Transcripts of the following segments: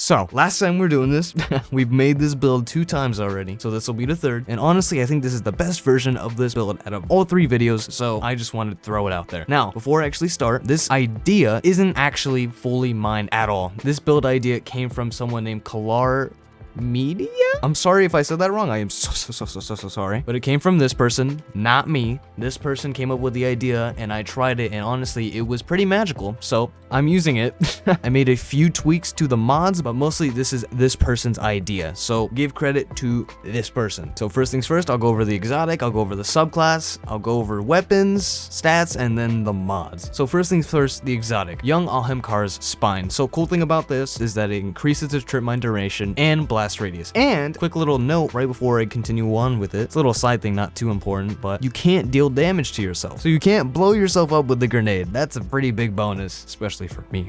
So last time we're doing this, we've made this build 2 times already, so this will be the 3rd. And honestly, I think this is the best version of this build out of all 3 videos, so I just wanted to throw it out there. Now, before I actually start, this idea isn't actually fully mine at all. This build idea came from someone named Media? I'm sorry if I said that wrong. I am so sorry. But it came from this person, not me. This person came up with the idea and I tried it, and honestly, it was pretty magical. So I'm using it. I made a few tweaks to the mods, but mostly this is this person's idea. So give credit to this person. So first things first, I'll go over the exotic, I'll go over the subclass, I'll go over weapons, stats, and then the mods. So first things first, the exotic, Young Ahamkaras Spine. So cool thing about this is that it increases its trip mine duration and blast radius. And quick little note right before I continue on with it, it's a little side thing, not too important, but you can't deal damage to yourself. So you can't blow yourself up with the grenade. That's a pretty big bonus, especially for me.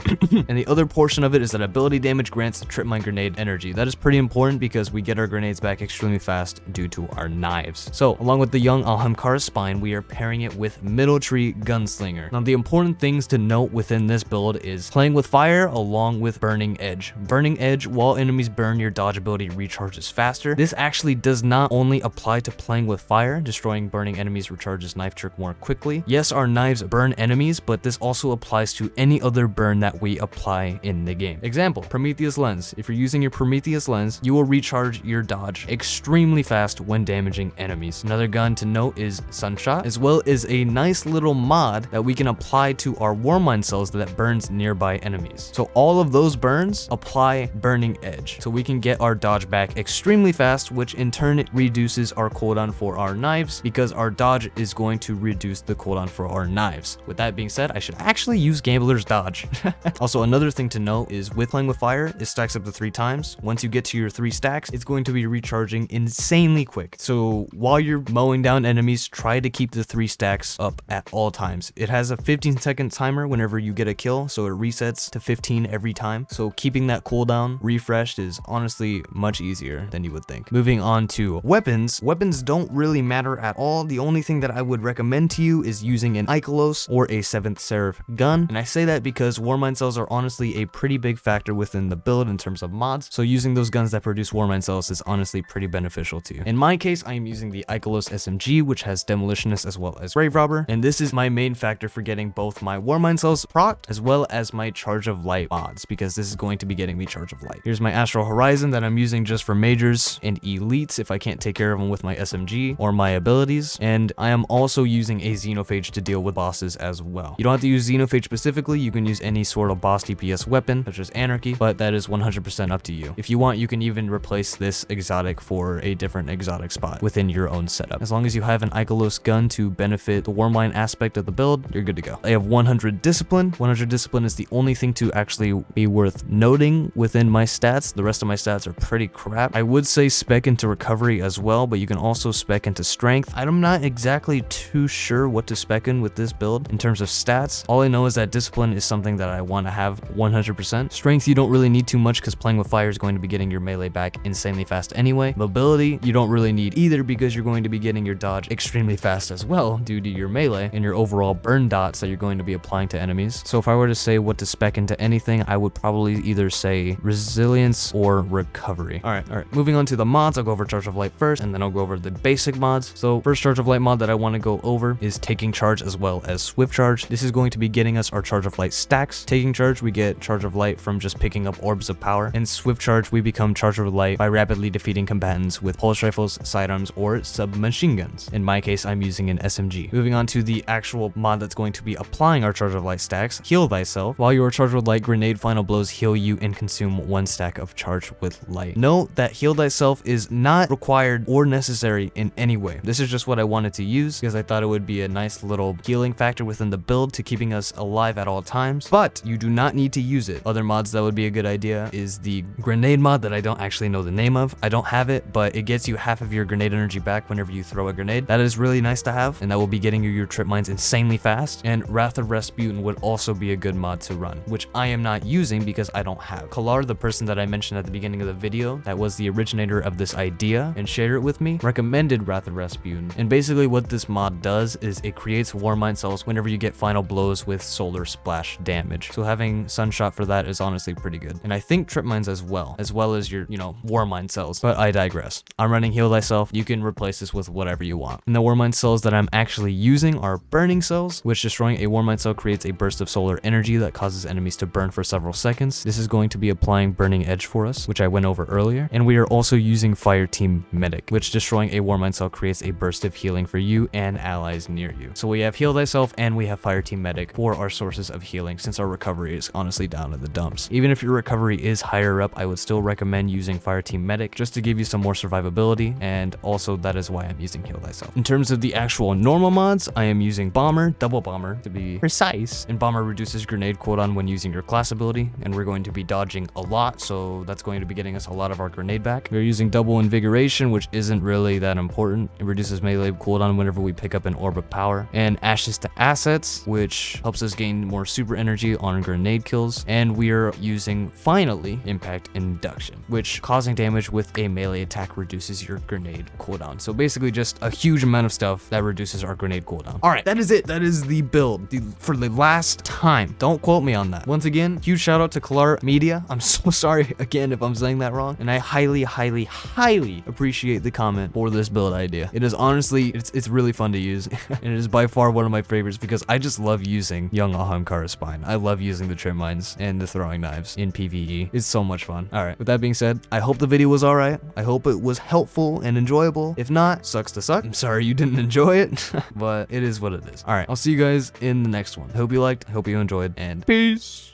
And the other portion of it is that ability damage grants the trip mine grenade energy. That is pretty important because we get our grenades back extremely fast due to our knives. So along with the Young Ahamkaras Spine, we are pairing it with Middle Tree Gunslinger. Now the important things to note within this build is playing with fire along with Burning Edge. Burning Edge, while enemies burn, your dodge ability recharges faster. This actually does not only apply to playing with fire. Destroying burning enemies recharges knife trick more quickly. Yes, our knives burn enemies, but this also applies to any other burn that we apply in the game. Example, Prometheus Lens. If you're using your Prometheus Lens, you will recharge your dodge extremely fast when damaging enemies. Another gun to note is Sunshot, as well as a nice little mod that we can apply to our Warmind cells that burns nearby enemies. So all of those burns apply Burning Edge. So we can get our dodge back extremely fast, which in turn it reduces our cooldown for our knives because our dodge is going to reduce the cooldown for our knives. With that being said, I should actually use Gambler's Dodge. Also, another thing to note is with playing with fire, it stacks up to 3 times. Once you get to your 3 stacks, it's going to be recharging insanely quick. So while you're mowing down enemies, try to keep the 3 stacks up at all times. It has a 15-second timer whenever you get a kill, so it resets to 15 every time. So keeping that cooldown refreshed is honestly much easier than you would think. Moving on to weapons. Weapons don't really matter at all. The only thing that I would recommend to you is using an Ikelos or a 7th Seraph gun. And I say that because Warmind cells are honestly a pretty big factor within the build in terms of mods. So using those guns that produce Warmind cells is honestly pretty beneficial to you. In my case, I am using the Ikelos SMG, which has Demolitionist as well as Grave Robber. And this is my main factor for getting both my Warmind cells procced as well as my Charge of Light mods, because this is going to be getting me Charge of Light. Here's my Astral Horizon that I'm using just for majors and elites if I can't take care of them with my SMG or my abilities. And I am also using a Xenophage to deal with bosses as well. You don't have to use Xenophage specifically. You can use any sort of boss DPS weapon such as Anarchy, but that is 100% up to you. If you want, you can even replace this exotic for a different exotic spot within your own setup. As long as you have an Ikelos gun to benefit the Warmind aspect of the build, you're good to go. I have 100 Discipline. 100 Discipline is the only thing to actually be worth noting within my stats. The rest of my stats are pretty crap. I would say spec into recovery as well, but you can also spec into strength. I'm not exactly too sure what to spec in with this build in terms of stats. All I know is that discipline is something that I want to have 100%. Strength, you don't really need too much because playing with fire is going to be getting your melee back insanely fast anyway. Mobility, you don't really need either because you're going to be getting your dodge extremely fast as well due to your melee and your overall burn dots that you're going to be applying to enemies. So if I were to say what to spec into anything, I would probably either say resilience or recovery. All right. Moving on to the mods, I'll go over Charge of Light first, and then I'll go over the basic mods. So first Charge of Light mod that I want to go over is Taking Charge as well as Swift Charge. This is going to be getting us our Charge of Light stacks. Taking Charge, we get Charge of Light from just picking up Orbs of Power. And Swift Charge, we become Charge of Light by rapidly defeating combatants with pulse rifles, sidearms, or submachine guns. In my case, I'm using an SMG. Moving on to the actual mod that's going to be applying our Charge of Light stacks, Heal Thyself. While you are charged with light, grenade final blows heal you and consume 1 stack of charge with light. Note that Heal Thyself is not required or necessary in any way. This is just what I wanted to use because I thought it would be a nice little healing factor within the build to keeping us alive at all times, but you do not need to use it. Other mods that would be a good idea is the grenade mod that I don't actually know the name of. I don't have it, but it gets you half of your grenade energy back whenever you throw a grenade. That is really nice to have, and that will be getting you your trip mines insanely fast. And Wrath of Rasputin would also be a good mod to run, which I am not using because I don't have. Kalar, the person that I mentioned at the beginning of the video that was the originator of this idea and shared it with me, recommended Wrath of Rasputin. And basically what this mod does is it creates Warmind cells whenever you get final blows with solar splash damage. So having Sunshot for that is honestly pretty good. And I think Trip Mines as well as your, Warmind cells. But I digress. I'm running Heal Thyself. You can replace this with whatever you want. And the Warmind cells that I'm actually using are burning cells, which destroying a Warmind cell creates a burst of solar energy that causes enemies to burn for several seconds. This is going to be applying Burning Edge for us, which I went over earlier. And we are also using Fire Team Medic, which destroying a Warmind cell creates a burst of healing for you and allies near you. So we have Heal Thyself and we have Fire Team Medic for our sources of healing, since our recovery is honestly down in the dumps. Even if your recovery is higher up, I would still recommend using Fire Team Medic just to give you some more survivability, and also that is why I'm using Heal Thyself. In terms of the actual normal mods, I am using Bomber, Double Bomber to be precise, and Bomber reduces grenade cooldown when using your class ability, and we're going to be dodging a lot, so that's going to be getting us a lot of our grenade back. We're using Double Invigoration, which isn't really that important. It reduces melee cooldown whenever we pick up an Orb of Power, and Ashes to Assets, which helps us gain more super energy on grenade kills, and we are using, finally, Impact Induction, which causing damage with a melee attack reduces your grenade cooldown. So basically just a huge amount of stuff that reduces our grenade cooldown. All right, that is it. That is the build for the last time. Don't quote me on that. Once again, huge shout out to Cloudoa Media. I'm so sorry again if I'm saying that wrong, and I highly appreciate the comment for this build idea. It is honestly, it's really fun to use, and it is by far one of my favorites because I just love using Young Ahamkaras Spine. I love using the Trip Mines and the throwing knives in PvE. It's so much fun. All right, with that being said, I hope the video was all right. I hope it was helpful and enjoyable. If not, sucks to suck. I'm sorry you didn't enjoy it, but it is what it is. All right, I'll see you guys in the next one. I hope you liked, I hope you enjoyed, and peace.